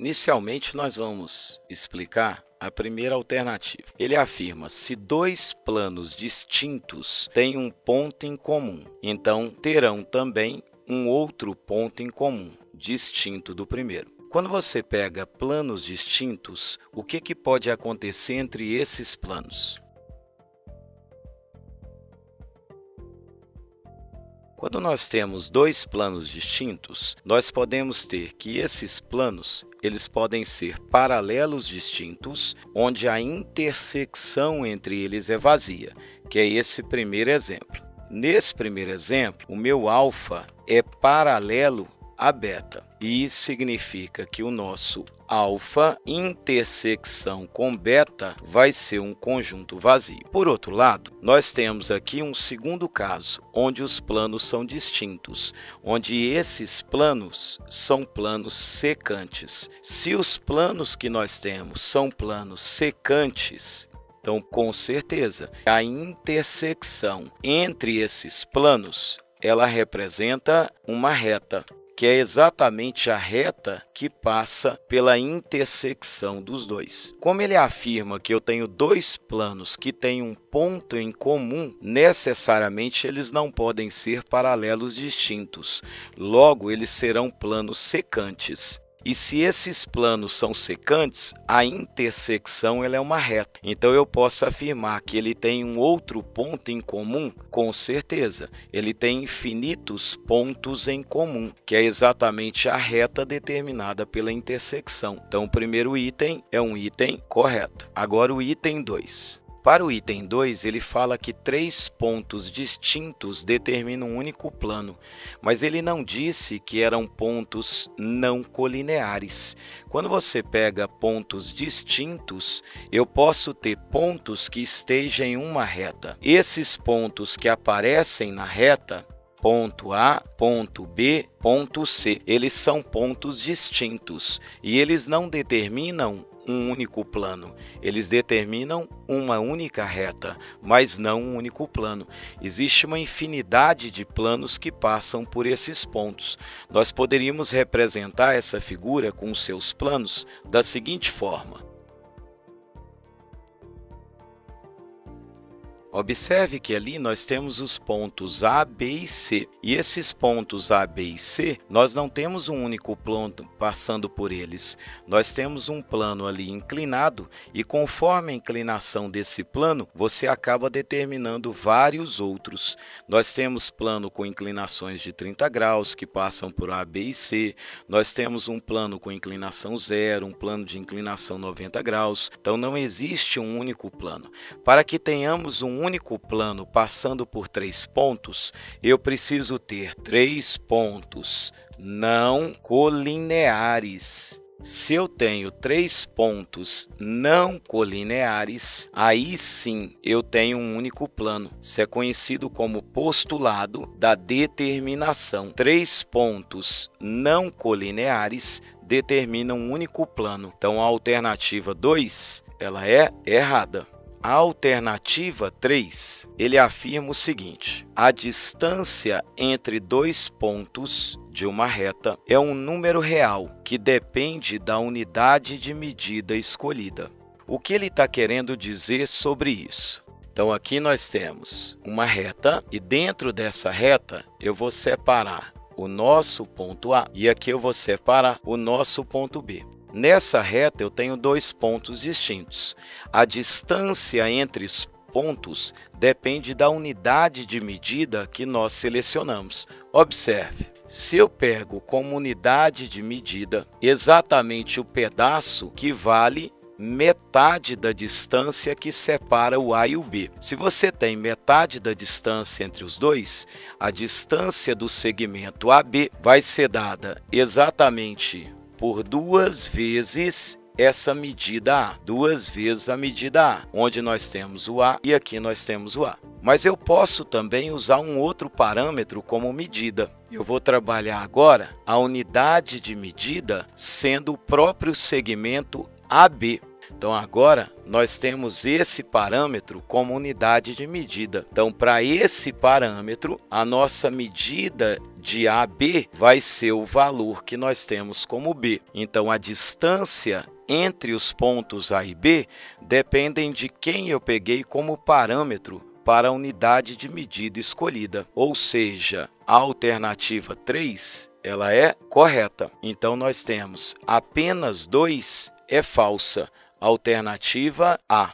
Inicialmente, nós vamos explicar a primeira alternativa. Ele afirma: se dois planos distintos têm um ponto em comum, então terão também um outro ponto em comum, distinto do primeiro. Quando você pega planos distintos, o que pode acontecer entre esses planos? Quando nós temos dois planos distintos, nós podemos ter que esses planos eles podem ser paralelos distintos, onde a intersecção entre eles é vazia, que é esse primeiro exemplo. Nesse primeiro exemplo, o meu alfa é paralelo a beta, e isso significa que o nosso alfa intersecção com beta vai ser um conjunto vazio. Por outro lado, nós temos aqui um segundo caso, onde os planos são distintos, onde esses planos são planos secantes. Se os planos que nós temos são planos secantes, então, com certeza, a intersecção entre esses planos, ela representa uma reta, que é exatamente a reta que passa pela intersecção dos dois. Como ele afirma que eu tenho dois planos que têm um ponto em comum, necessariamente eles não podem ser paralelos distintos. Logo, eles serão planos secantes. E se esses planos são secantes, a intersecção ela é uma reta. Então, eu posso afirmar que ele tem um outro ponto em comum? Com certeza. Ele tem infinitos pontos em comum, que é exatamente a reta determinada pela intersecção. Então, o primeiro item é um item correto. Agora, o item 2. Para o item 2, ele fala que três pontos distintos determinam um único plano, mas ele não disse que eram pontos não colineares. Quando você pega pontos distintos, eu posso ter pontos que estejam em uma reta. Esses pontos que aparecem na reta, ponto A, ponto B, ponto C, eles são pontos distintos e eles não determinam um único plano. Eles determinam uma única reta, mas não um único plano. Existe uma infinidade de planos que passam por esses pontos. Nós poderíamos representar essa figura com os seus planos da seguinte forma. Observe que ali nós temos os pontos A, B e C. E esses pontos A, B e C, nós não temos um único plano passando por eles. Nós temos um plano ali inclinado e conforme a inclinação desse plano, você acaba determinando vários outros. Nós temos plano com inclinações de 30 graus que passam por A, B e C. Nós temos um plano com inclinação zero, um plano de inclinação 90 graus. Então, não existe um único plano. Para que tenhamos um único plano passando por três pontos, eu preciso ter três pontos não colineares. Se eu tenho três pontos não colineares, aí sim eu tenho um único plano. Isso é conhecido como postulado da determinação. Três pontos não colineares determinam um único plano. Então, a alternativa 2, ela é errada. A alternativa 3, ele afirma o seguinte: a distância entre dois pontos de uma reta é um número real que depende da unidade de medida escolhida. O que ele está querendo dizer sobre isso? Então, aqui nós temos uma reta e dentro dessa reta eu vou separar o nosso ponto A e aqui eu vou separar o nosso ponto B. Nessa reta eu tenho dois pontos distintos. A distância entre os pontos depende da unidade de medida que nós selecionamos. Observe, se eu pego como unidade de medida exatamente o pedaço que vale metade da distância que separa o A e o B. Se você tem metade da distância entre os dois, a distância do segmento AB vai ser dada exatamente por duas vezes essa medida A, duas vezes a medida A, onde nós temos o A e aqui nós temos o A. Mas eu posso também usar um outro parâmetro como medida. Eu vou trabalhar agora a unidade de medida sendo o próprio segmento AB. Então, agora, nós temos esse parâmetro como unidade de medida. Então, para esse parâmetro, a nossa medida de AB vai ser o valor que nós temos como B. Então, a distância entre os pontos A e B dependem de quem eu peguei como parâmetro para a unidade de medida escolhida. Ou seja, a alternativa 3, ela é correta. Então, nós temos apenas 2 é falsa. Alternativa A.